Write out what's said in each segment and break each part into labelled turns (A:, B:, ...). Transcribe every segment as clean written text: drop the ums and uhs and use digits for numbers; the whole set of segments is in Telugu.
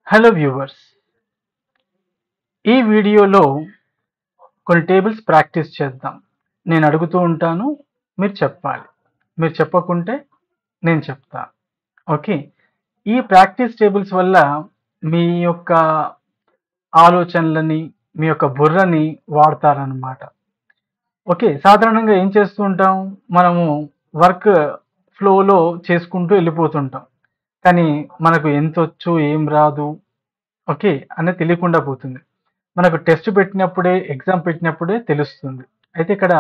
A: హలో వ్యూవర్స్, ఈ వీడియోలో కొన్ని టేబుల్స్ ప్రాక్టీస్ చేద్దాం. నేను అడుగుతూ ఉంటాను, మీరు చెప్పాలి. మీరు చెప్పకుంటే నేను చెప్తాను. ఓకే. ఈ ప్రాక్టీస్ టేబుల్స్ వల్ల మీ యొక్క ఆలోచనలని, మీ యొక్క బుర్రని వాడతారనమాట. ఓకే. సాధారణంగా ఏం చేస్తూ ఉంటాం, మనము వర్క్ ఫ్లోలో చేసుకుంటూ వెళ్ళిపోతుంటాం. కానీ మనకు ఎంతొచ్చు, ఏం రాదు, ఓకే అనేది తెలియకుండా పోతుంది. మనకు టెస్ట్ పెట్టినప్పుడే, ఎగ్జామ్ పెట్టినప్పుడే తెలుస్తుంది. అయితే ఇక్కడ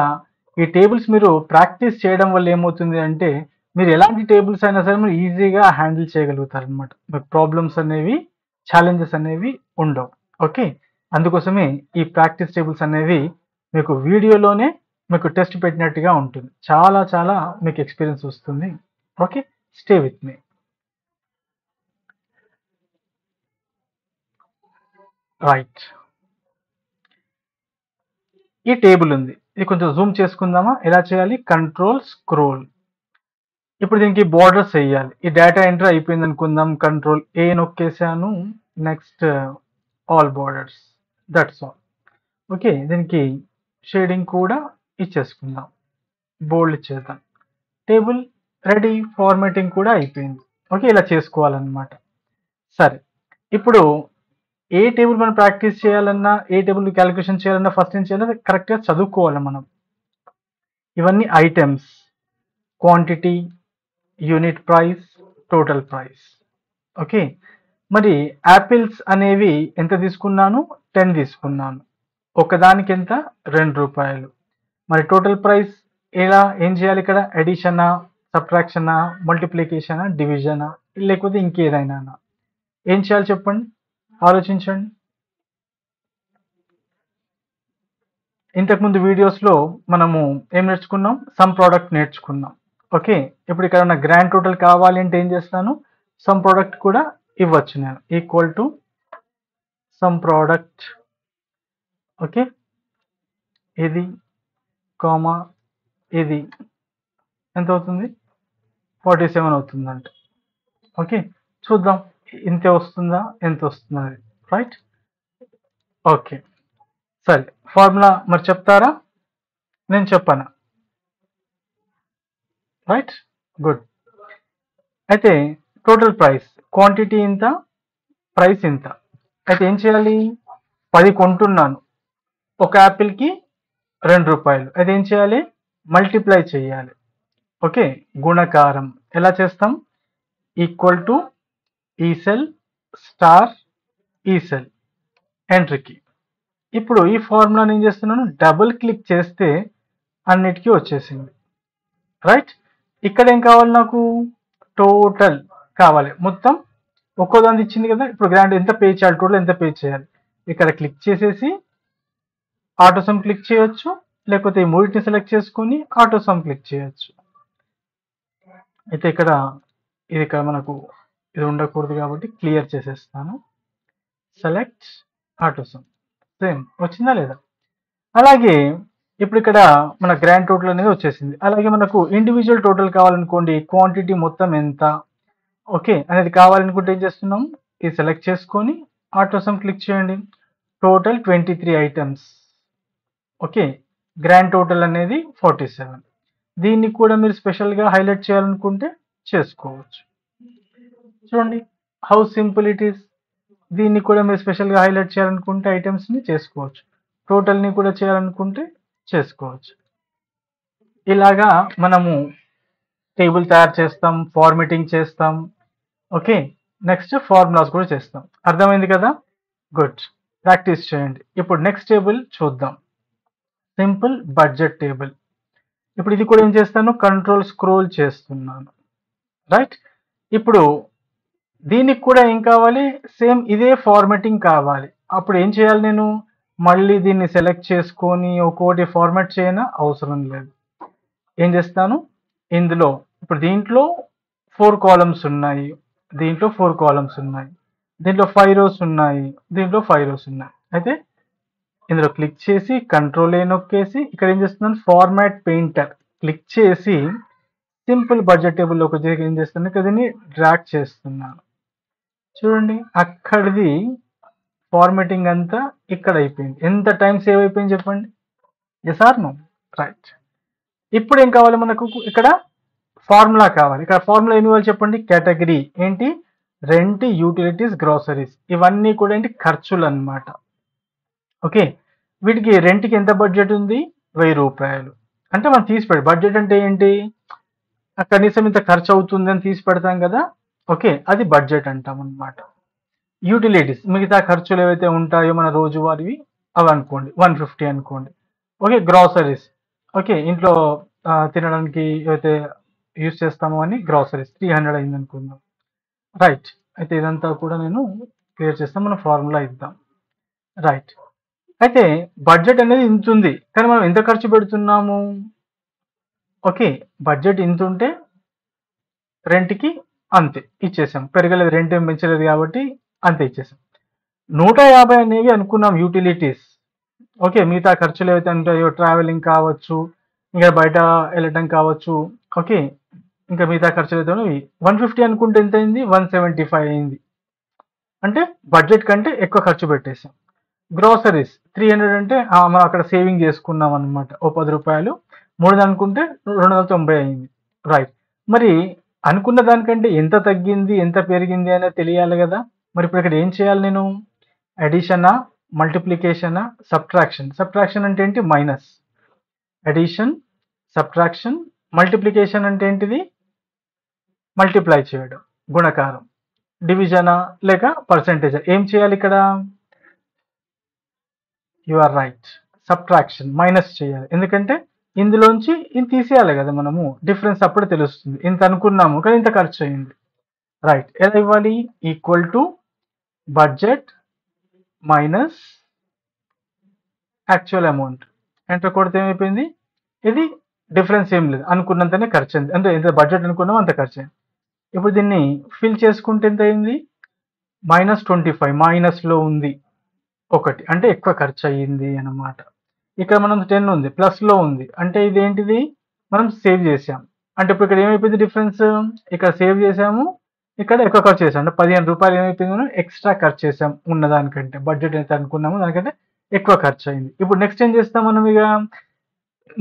A: ఈ టేబుల్స్ మీరు ప్రాక్టీస్ చేయడం వల్ల ఏమవుతుంది అంటే, మీరు ఎలాంటి టేబుల్స్ అయినా సరే మీరు ఈజీగా హ్యాండిల్ చేయగలుగుతారనమాట. మీకు ప్రాబ్లమ్స్ అనేవి, ఛాలెంజెస్ అనేవి ఉండవు. ఓకే. అందుకోసమే ఈ ప్రాక్టీస్ టేబుల్స్ అనేవి మీకు వీడియోలోనే మీకు టెస్ట్ పెట్టినట్టుగా ఉంటుంది. చాలా చాలా మీకు ఎక్స్పీరియన్స్ వస్తుంది. Okay. Stay with me. Right. ఈ టేబుల్ ఉంది. ఇది కొంచెం జూమ్ చేసుకుందామా? ఎలా చేయాలి? Control scroll. ఇప్పుడు దీనికి బోర్డర్స్ వేయాలి. ఈ డేటా ఎంట్రీ అయిపోయింది అనుకుందాం. కంట్రోల్ ఏ నొక్కేసాను. Next all borders. That's all. Okay. దీనికి షేడింగ్ కూడా ఇచ్చేసుకుందాం. బోల్డ్ ఇచ్చేద్దాం. Table ready. ఫార్మాటింగ్ కూడా అయిపోయింది. ఓకే. ఇలా చేసుకోవాలన్నమాట. సరే. ఇప్పుడు ఏ టేబుల్ మనం ప్రాక్టీస్ చేయాలన్నా, ఏ టేబుల్ క్యాలిక్యులేషన్ చేయాలన్నా ఫస్ట్ ఏం చేయాలి? కరెక్ట్గా చదువుకోవాలి మనం. ఇవన్నీ items, quantity, unit price, total price. Okay. మరి యాపిల్స్ అనేవి ఎంత తీసుకున్నాను? 10 తీసుకున్నాను. ఒకదానికి ఎంత? ₹2. మరి టోటల్ ప్రైస్ ఏం చేయాలి ఇక్కడ? అడిషనా, సబ్ట్రాక్షనా, మల్టిప్లికేషనా, డివిజనా, లేకపోతే ఇంకేదైనా? ఏం చేయాలి చెప్పండి? ఆలోచించండి. ఇంతకుముందు వీడియోస్లో మనము ఏం నేర్చుకున్నాం? సమ్ ప్రోడక్ట్ నేర్చుకున్నాం. ఓకే. ఇప్పుడు ఇక్కడ ఉన్న గ్రాండ్ టోటల్ కావాలి అంటే ఏం చేస్తాను? సమ్ ప్రోడక్ట్ కూడా ఇవ్వచ్చు నేను. Equal to some product. Okay. ఇది కామా ఇది ఎంత అవుతుంది? 47 అవుతుందంట. ఓకే. చూద్దాం ఇంతే వస్తుందా, ఎంత వస్తుందా అది. రైట్. ఓకే. సరే. ఫార్ములా మరి చెప్తారా? నేను చెప్పాను. రైట్. గుడ్. అయితే టోటల్ ప్రైస్, క్వాంటిటీ ఇంత, ప్రైస్ ఇంత. అయితే ఏం చేయాలి? 10 కొంటున్నాను. ఒక యాపిల్కి ₹2. అయితే ఏం చేయాలి? మల్టిప్లై చేయాలి. ఓకే. గుణకారం ఎలా చేస్తాం? ఈక్వల్ టు ఈ సెల్ స్టార్ ఈ సెల్ ఎంట్రీకి. ఇప్పుడు ఈ ఫార్ములాని ఏం చేస్తున్నాను? డబుల్ క్లిక్ చేస్తే అన్నిటికీ వచ్చేసింది. రైట్. ఇక్కడ ఏం కావాలి నాకు? టోటల్ కావాలి. మొత్తం ఒక్కో దాన్ని ఇచ్చింది కదా. ఇప్పుడు గ్రాండ్ ఎంత పే చేయాలి? టోటల్ ఎంత పే చేయాలి? ఇక్కడ క్లిక్ చేసేసి ఆటో సమ్ క్లిక్ చేయొచ్చు, లేకపోతే ఈ మూడింటిని సెలెక్ట్ చేసుకొని ఆటో సమ్ క్లిక్ చేయొచ్చు. అయితే ఇక్కడ మనకు ఇది ఉండకూడదు కాబట్టి క్లియర్ చేసేస్తాను. Select auto some. సేమ్ వచ్చిందా లేదా? అలాగే ఇప్పుడు ఇక్కడ మన గ్రాండ్ టోటల్ అనేది వచ్చేసింది. అలాగే మనకు ఇండివిజువల్ టోటల్ కావాలనుకోండి, క్వాంటిటీ మొత్తం ఎంత, ఓకే అనేది కావాలనుకుంటే ఏం చేస్తున్నాం? ఇది సెలెక్ట్ చేసుకొని ఆటో సమ్ క్లిక్ చేయండి. Total 23 items. Okay. Grand total అనేది 47. దీన్ని కూడా మీరు స్పెషల్గా హైలైట్ చేయాలనుకుంటే చేసుకోవచ్చు. చూడండి హౌ సింపుల్ ఇట్ ఈస్. దీన్ని కూడా మీరు స్పెషల్గా హైలైట్ చేయాలనుకుంటే ఐటమ్స్ని చేసుకోవచ్చు. టోటల్ని కూడా చేయాలనుకుంటే చేసుకోవచ్చు. ఇలాగా మనము టేబుల్ తయారు చేస్తాం, ఫార్మేటింగ్ చేస్తాం. ఓకే. నెక్స్ట్ ఫార్ములాస్ కూడా చేస్తాం. అర్థమైంది కదా? గుడ్. ప్రాక్టీస్ చేయండి. ఇప్పుడు నెక్స్ట్ టేబుల్ చూద్దాం. Simple budget table. ఇప్పుడు ఇది కూడా ఏం చేస్తాను? కంట్రోల్ స్క్రోల్ చేస్తున్నాను. రైట్. ఇప్పుడు దీనికి కూడా ఏం కావాలి? సేమ్ ఇదే ఫార్మాటింగ్ కావాలి. అప్పుడు ఏం చేయాలి నేను? మళ్ళీ దీన్ని సెలెక్ట్ చేసుకొని ఒక్కోటి ఫార్మాట్ చేయన అవసరం లేదు. ఏం చేస్తాను? ఇందులో ఇప్పుడు దీంట్లో 4 కాలమ్స్ ఉన్నాయి, దీంట్లో 4 కాలమ్స్ ఉన్నాయి, దీంట్లో 5 రోస్ ఉన్నాయి, దీంట్లో 5 రోస్ ఉన్నాయి. అయితే ఇందులో క్లిక్ చేసి కంట్రోల్ ఏ నొక్కేసి ఇక్కడ ఏం చేస్తున్నాను? ఫార్మాట్ పెయింటర్ క్లిక్ చేసి సింపుల్ బడ్జెట్ టేబుల్లోకి వచ్చి ఏం చేస్తున్నాను? ఇక్కడ దీన్ని డ్రాగ్ చేస్తున్నాను. చూడండి అక్కడిది ఫార్మాటింగ్ అంతా ఇక్కడ అయిపోయింది. ఎంత టైం సేవ్ అయిపోయింది చెప్పండి. Yes or no? రైట్. ఇప్పుడు ఏం కావాలి మనకు? ఇక్కడ ఫార్ములా కావాలి. ఇక్కడ ఫార్ములా ఏమి ఇవ్వాలి చెప్పండి? కేటగిరీ ఏంటి? రెంట్, యూటిలిటీస్, గ్రోసరీస్ ఇవన్నీ కూడా ఏంటి? ఖర్చులు అన్నమాట. ఓకే, వీటికి రెంట్కి ఎంత బడ్జెట్ ఉంది? 1000 రూపాయలు. అంటే మనం తీసి పెడతాం. బడ్జెట్ అంటే ఏంటి? కనీసం ఇంత ఖర్చు అవుతుంది అని తీసి పెడతాం కదా. ఓకే, అది బడ్జెట్ అంటాం అన్నమాట. యూటిలిటీస్ మిగతా ఖర్చులు ఏవైతే ఉంటాయో మన రోజువారీవి అవి అనుకోండి 150 అనుకోండి. ఓకే, గ్రాసరీస్ ఓకే ఇంట్లో తినడానికి ఏవైతే యూస్ చేస్తామో అని గ్రాసరీస్ 300 అయింది అనుకుందాం. రైట్, అయితే ఇదంతా కూడా నేను క్లియర్ చేస్తాం. మనం ఫార్ములా ఇద్దాం. రైట్, అయితే బడ్జెట్ అనేది ఇంత ఉంది, కానీ మనం ఎంత ఖర్చు పెడుతున్నాము? ఓకే, బడ్జెట్ ఇంత ఉంటే రెంట్కి అంతే ఇచ్చేసాం, పెరగలేదు, రెంట్ ఏం పెంచలేదు కాబట్టి అంతే ఇచ్చేసాం. 150 అనేవి అనుకున్నాం యూటిలిటీస్. ఓకే, మిగతా ఖర్చులు ఏవైతే ఉంటాయో ట్రావెలింగ్ కావచ్చు, ఇంకా బయట వెళ్ళటం కావచ్చు, ఓకే ఇంకా మిగతా ఖర్చులు అయితే 150 అనుకుంటే ఎంత అయింది? 175 అయింది. అంటే బడ్జెట్ కంటే ఎక్కువ ఖర్చు పెట్టేసాం. గ్రోసరీస్ 300 అంటే మనం అక్కడ సేవింగ్ చేసుకున్నాం అనమాట. ఓ 10 రూపాయలు 300 అనుకుంటే 290 అయింది. రైట్, మరి అనుకున్న దానికంటే ఎంత తగ్గింది ఎంత పెరిగింది అనేది తెలియాలి కదా. మరి ఇప్పుడు ఇక్కడ ఏం చేయాలి నేను? అడిషనా, మల్టిప్లికేషనా, సబ్ట్రాక్షన్? సబ్ట్రాక్షన్ అంటే ఏంటి? మైనస్. అడిషన్, సబ్ట్రాక్షన్, మల్టిప్లికేషన్ అంటే ఏంటిది? మల్టిప్లై చేయడం, గుణకారం. డివిజనా లేక పర్సెంటేజ్? ఏం చేయాలి ఇక్కడ? You are right, subtraction, minus చేయాలి. ఎందుకంటే ఇందులోంచి ఇది తీసేయాలి కదా మనము, డిఫరెన్స్ అప్పుడు తెలుస్తుంది. ఇంత అనుకున్నాము కానీ ఇంత ఖర్చు అయింది. రైట్, ఎలా ఇవ్వాలి? Equal to budget minus actual amount. Enter కొడితే ఏమైపోయింది? ఇది డిఫరెన్స్ ఏం లేదు, అనుకున్నంతనే ఖర్చు అయింది. అంటే ఎంత బడ్జెట్ అనుకున్నామో అంత ఖర్చు అయింది. ఇప్పుడు దీన్ని ఫిల్ చేసుకుంటే ఎంత అయింది? -25 మైనస్లో ఉంది ఒకటి, అంటే ఎక్కువ ఖర్చు అయ్యింది అన్నమాట. ఇక్కడ మనం 10 ఉంది, ప్లస్లో ఉంది, అంటే ఇదేంటిది? మనం సేవ్ చేసాం. అంటే ఇప్పుడు ఇక్కడ ఏమైపోయింది డిఫరెన్స్? ఇక్కడ సేవ్ చేసాము, ఇక్కడ ఎక్కువ ఖర్చు చేసాం. అంటే 15 రూపాయలు ఏమైపోయింది? మనం ఎక్స్ట్రా ఖర్చు చేసాం ఉన్న దానికంటే. బడ్జెట్ అయితే అనుకున్నాము దానికంటే ఎక్కువ ఖర్చు అయింది. ఇప్పుడు నెక్స్ట్ ఏం చేస్తాం మనం? ఇక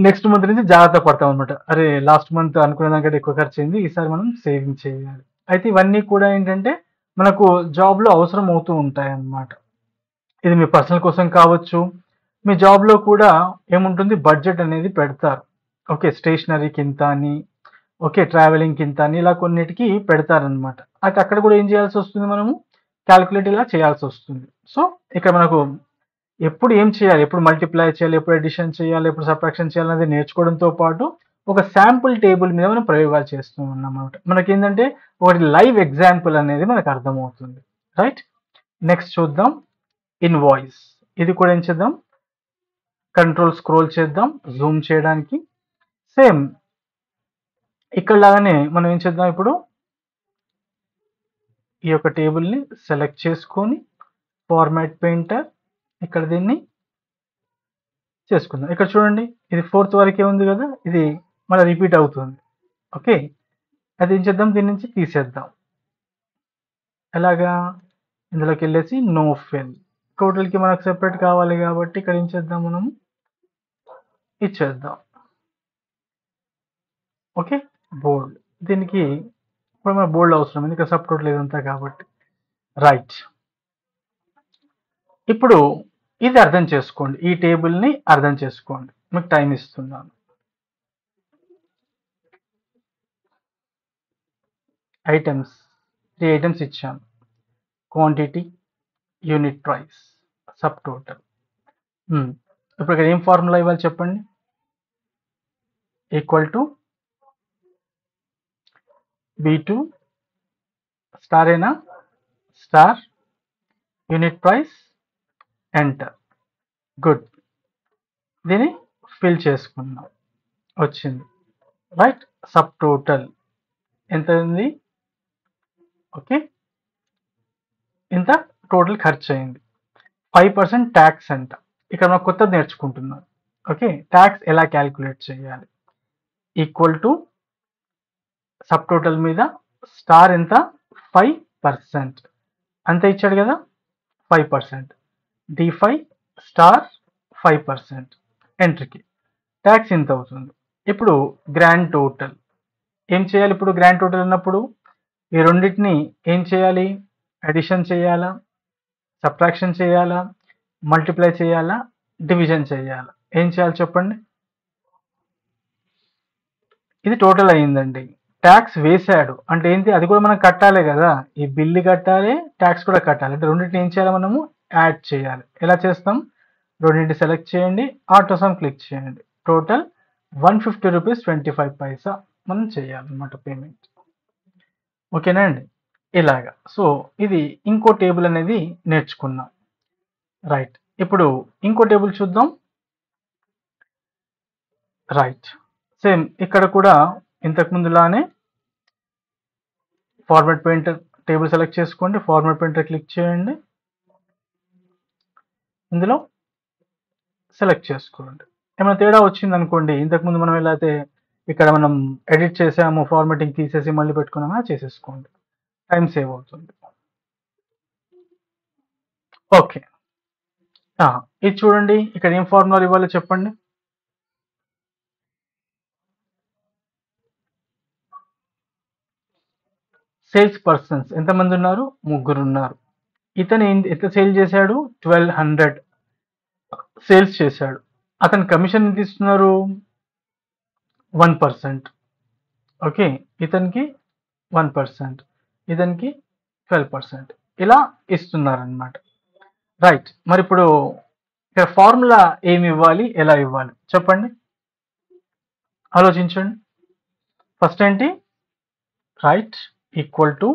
A: నెక్స్ట్ మంత్ నుంచి జాగ్రత్త పడతాం అనమాట. అరే లాస్ట్ మంత్ అనుకున్న దానికంటే ఎక్కువ ఖర్చు అయింది, ఈసారి మనం సేవింగ్ చేయాలి. అయితే ఇవన్నీ కూడా ఏంటంటే మనకు జాబ్లో అవసరం అవుతూ ఉంటాయి అన్నమాట. ఇది మీ పర్సనల్ కోసం కావచ్చు, మీ జాబ్లో కూడా ఏముంటుంది? బడ్జెట్ అనేది పెడతారు. ఓకే, స్టేషనరీకి ఇంత అని, ఓకే ట్రావెలింగ్కి ఇంత అని, ఇలా కొన్నిటికి పెడతారనమాట. అయితే అక్కడ కూడా ఏం చేయాల్సి వస్తుంది? మనము క్యాలిక్యులేట్ ఇలా చేయాల్సి వస్తుంది. సో ఇక్కడ మనకు ఎప్పుడు ఏం చేయాలి, ఎప్పుడు మల్టిప్లై చేయాలి, ఎప్పుడు అడిషన్ చేయాలి, ఎప్పుడు సబ్ట్రాక్షన్ చేయాలి అనేది నేర్చుకోవడంతో పాటు ఒక శాంపుల్ టేబుల్ మీద మనం ప్రయోగాలు చేస్తూ ఉన్నాం అన్నమాట. మనకి ఏంటంటే ఒకటి లైవ్ ఎగ్జాంపుల్ అనేది మనకు అర్థమవుతుంది. రైట్, నెక్స్ట్ చూద్దాం ఇన్వాయిస్. ఇది కూడా ఏం చేద్దాం? కంట్రోల్ స్క్రోల్ చేద్దాం జూమ్ చేయడానికి. సేమ్ ఇక్కడ లాగానే మనం ఏం చేద్దాం? ఇప్పుడు ఈ యొక్క టేబుల్ని సెలెక్ట్ చేసుకొని ఫార్మాట్ పెయింటర్ ఇక్కడ దీన్ని చేసుకుందాం. ఇక్కడ చూడండి, ఇది 4th వరకే ఉంది కదా, ఇది మళ్ళీ రిపీట్ అవుతుంది. ఓకే, అది ఏం చేద్దాం? దీని నుంచి తీసేద్దాం. ఎలాగా? ఇందులోకి వెళ్ళేసి నో ఫిల్. టోటల్కి మనకు సెపరేట్ కావాలి కాబట్టి ఇక్కడ ఏం చేద్దాం? మనం ఇచ్చేద్దాం. ఓకే, బోల్డ్. దీనికి ఇప్పుడు మన బోల్డ్ అవసరం, ఎందుకంటే సబ్ టోటల్ ఇదంతా కాబట్టి. రైట్, ఇప్పుడు ఇది అర్థం చేసుకోండి, ఈ టేబుల్ని అర్థం చేసుకోండి. మీకు టైం ఇస్తున్నాను. ఐటమ్స్ 3 ఐటమ్స్ ఇచ్చాను. Quantity, unit price, sub total. ఇప్పుడు ఇక్కడ ఏం ఫార్ములా ఇవ్వాలి చెప్పండి? ఈక్వల్ టు B2 స్టార్ ఏనా? Star unit price, enter. Good, దీన్ని ఫిల్ చేసుకున్నాం, వచ్చింది. రైట్, సబ్ టోటల్ ఎంత ఉంది? ఓకే, ఇంత టోటల్ ఖర్చు అయింది. 5% ట్యాక్స్ అంట. ఇక్కడ మనం కొత్తది నేర్చుకుంటున్నాం. ఓకే, ట్యాక్స్ ఎలా క్యాలిక్యులేట్ చేయాలి? ఈక్వల్ టు సబ్ టోటల్ మీద స్టార్ ఎంత? 5%. అంత ఇచ్చాడు కదా, 5%. D5 star 5% ఎంట్రీకి. ట్యాక్స్ ఇంత అవుతుంది. ఇప్పుడు గ్రాండ్ టోటల్ ఏం చేయాలి? ఇప్పుడు గ్రాండ్ టోటల్ ఉన్నప్పుడు ఈ రెండింటిని ఏం చేయాలి? అడిషన్ చేయాలా, సబ్ట్రాక్షన్ చేయాలా, మల్టిప్లై చేయాలా, డివిజన్ చేయాలా? ఏం చేయాలి చెప్పండి? ఇది టోటల్ అయ్యిందండి. ట్యాక్స్ వేశాడు అంటే ఏంటి? అది కూడా మనం కట్టాలి కదా. ఈ బిల్లు కట్టాలి, ట్యాక్స్ కూడా కట్టాలి. అంటే రెండింటిని ఏం చేయాలి? మనము యాడ్ చేయాలి. ఎలా చేస్తాం? రెండింటి సెలెక్ట్ చేయండి, ఆటో సమ్ క్లిక్ చేయండి. టోటల్ 150 రూపీస్ 25 పైసా మనం చేయాలన్నమాట పేమెంట్. ఓకేనా అండి? ఇలాగా. సో ఇది ఇంకో టేబుల్ అనేది నేర్చుకున్నాం. రైట్. ఇప్పుడు ఇంకో టేబుల్ చూద్దాం. రైట్. సేమ్ ఇక్కడ కూడా ఇంతకు ముందులానే ఫార్మాట్ పెయింటర్ టేబుల్ సెలెక్ట్ చేసుకోండి, ఫార్మాట్ పెయింటర్ క్లిక్ చేయండి, ఇందులో సెలెక్ట్ చేసుకోండి. ఏమైనా తేడా వచ్చింది అనుకోండి, ఇంతకుముందు మనం ఎలా అయితే ఇక్కడ మనం ఎడిట్ చేసాము, ఫార్మాటింగ్ తీసేసి మళ్ళీ పెట్టుకున్నామా, చేసేసుకోండి. టైం సేవ్ అవుతుంది. ఓకే. ఇది చూడండి, ఇక్కడ ఏం ఫార్ములా ఇవ్వాలో చెప్పండి. సేల్స్ పర్సన్స్ ఎంతమంది ఉన్నారు? 3 ఉన్నారు. ఇతను ఎంత సేల్ చేశాడు? 1200 సేల్స్ చేశాడు. అతని కమిషన్ ఎంత ఇస్తున్నారు? 1%. ఓకే, ఇతనికి 1%, ఇతనికి 12%, ఇలా ఇస్తున్నారనమాట. రైట్. మరి ఇప్పుడు ఇక్కడ ఫార్ములా ఏమి ఇవ్వాలి, ఎలా ఇవ్వాలి చెప్పండి, ఆలోచించండి. ఫస్ట్ ఏంటి? Right equal to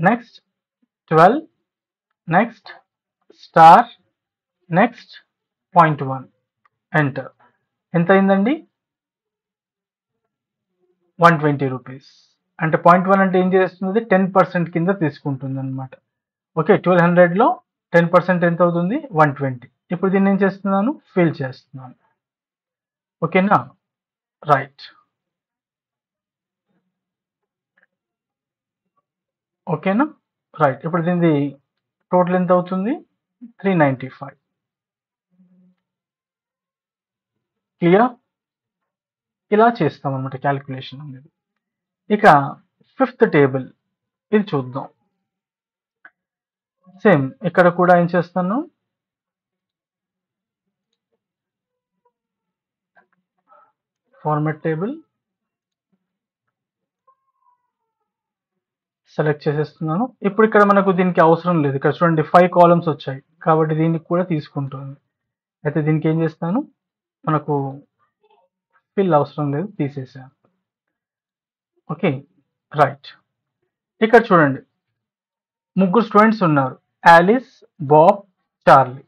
A: next 12 next star next 0.1 enter. ఎంత అయిందండి? 120 రూపీస్. అంటే 0.1 అంటే ఏం చేస్తుంది? 10% కింద తీసుకుంటుంది అనమాట. ఓకే, 1200లో 10% ఎంత అవుతుంది? 120. ఇప్పుడు దీన్ని ఏం చేస్తున్నాను? ఫిల్ చేస్తున్నాను. ఓకేనా? రైట్. ఓకేనా? రైట్. ఇప్పుడు దీనిది టోటల్ ఎంత అవుతుంది? 395. క్లియర్? ఇలా చేస్తాం అనమాట క్యాలిక్యులేషన్ అనేది. ఇక 5th టేబుల్ ఇది చూద్దాం. సేమ్ ఇక్కడ కూడా ఏం చేస్తాను? ఫార్మాట్ టేబుల్ సెలెక్ట్ చేసేస్తున్నాను. ఇప్పుడు ఇక్కడ మనకు దీనికి అవసరం లేదు. ఇక్కడ చూడండి 5 కాలమ్స్ వచ్చాయి కాబట్టి దీనికి కూడా తీసుకుంటుంది. అయితే దీనికి ఏం చేస్తాను? మనకు ఫిల్ అవసరం లేదు, తీసేసాను. Okay, right. ఇక్కడ చూడండి 3 స్టూడెంట్స్ ఉన్నారు, ఆలిస్, బాబ్, చార్లీ.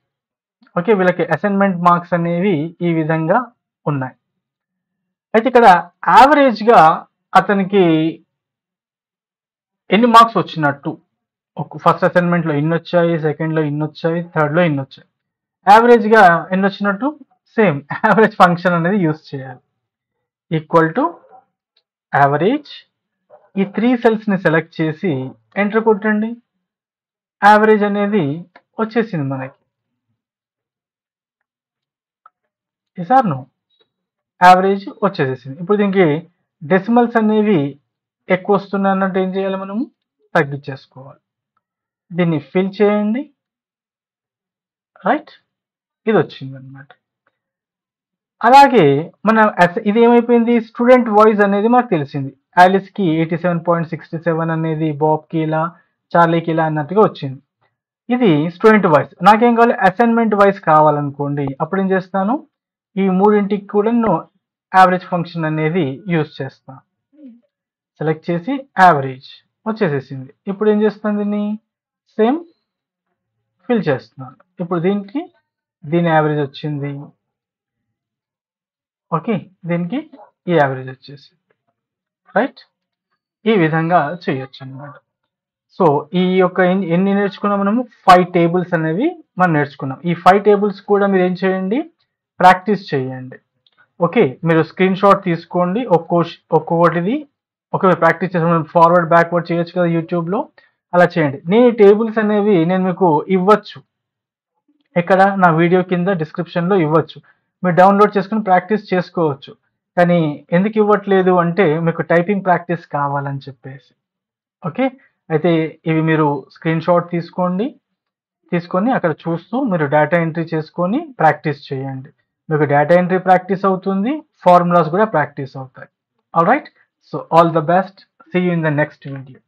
A: ఓకే, వీళ్ళకి అసైన్మెంట్ మార్క్స్ అనేవి ఈ విధంగా ఉన్నాయి. అయితే ఇక్కడ యావరేజ్గా అతనికి ఎన్ని మార్క్స్ వచ్చినట్టు? ఫస్ట్ అసైన్మెంట్లో ఇన్ని వచ్చాయి, సెకండ్లో ఇన్ని వచ్చాయి, థర్డ్లో ఇన్ని వచ్చాయి. యావరేజ్గా ఎన్ని వచ్చినట్టు? సేమ్ యావరేజ్ ఫంక్షన్ అనేది యూస్ చేయాలి. ఈక్వల్ టు యావరేజ్, ఈ 3 సెల్స్ని సెలెక్ట్ చేసి ఎంటర్ కొట్టండి. యావరేజ్ అనేది వచ్చేసింది మనకి. సార్ నో, యావరేజ్ వచ్చేసేసింది. ఇప్పుడు దీనికి డెసిమల్స్ అనేవి ఎక్కువ వస్తున్నాయి అన్నట్టు ఏం చేయాలి? మనము తగ్గించేసుకోవాలి. దీన్ని ఫిల్ చేయండి. రైట్, ఇది వచ్చింది అనమాట. అలాగే మన ఇది ఏమైపోయింది? స్టూడెంట్ వాయిస్ అనేది మనకు తెలిసింది. ఆలిస్కి 87.67 అనేది, బాబ్కి ఇలా, చార్లీకి ఇలా అన్నట్టుగా వచ్చింది. ఇది స్టూడెంట్ వాయిస్. నాకేం కావాలి? అసైన్మెంట్ వాయిస్ కావాలనుకోండి, అప్పుడు ఏం చేస్తాను? ఈ మూడింటికి కూడా నేను యావరేజ్ ఫంక్షన్ అనేది యూజ్ చేస్తాను. సెలెక్ట్ చేసి యావరేజ్ వచ్చేసేసింది. ఇప్పుడు ఏం చేస్తాను? దీన్ని సేమ్ ఫిల్ చేస్తున్నాను. ఇప్పుడు దీనికి దీని యావరేజ్ వచ్చింది. ఓకే, దీనికి ఈ యావరేజ్ వచ్చేసింది. రైట్, ఈ విధంగా చేయొచ్చు అన్నమాట. సో ఈ యొక్క ఎన్ని నేర్చుకున్నాం మనము? 5 టేబుల్స్ అనేవి మనం నేర్చుకున్నాం. ఈ 5 టేబుల్స్ కూడా మీరు ఏం చేయండి? ప్రాక్టీస్ చేయండి. ఓకే, మీరు స్క్రీన్ షాట్ తీసుకోండి ఒక్కొక్కటిది. ఒకవేళ ప్రాక్టీస్ చేసి మనం ఫార్వర్డ్ బ్యాక్వర్డ్ చేయొచ్చు కదా యూట్యూబ్లో. అలా చేయండి. నేను టేబుల్స్ అనేవి నేను మీకు ఇవ్వచ్చు, ఇక్కడ నా వీడియో కింద డిస్క్రిప్షన్లో ఇవ్వచ్చు, మీరు డౌన్లోడ్ చేసుకుని ప్రాక్టీస్ చేసుకోవచ్చు. కానీ ఎందుకు ఇవ్వట్లేదు అంటే మీకు టైపింగ్ ప్రాక్టీస్ కావాలని చెప్పేసి. ఓకే, అయితే ఇవి మీరు స్క్రీన్ షాట్ తీసుకొని అక్కడ చూస్తూ మీరు డేటా ఎంట్రీ చేసుకొని ప్రాక్టీస్ చేయండి. మీకు డేటా ఎంట్రీ ప్రాక్టీస్ అవుతుంది, ఫార్ములాస్ కూడా ప్రాక్టీస్ అవుతాయి. All right, so all the best, see you in the next video.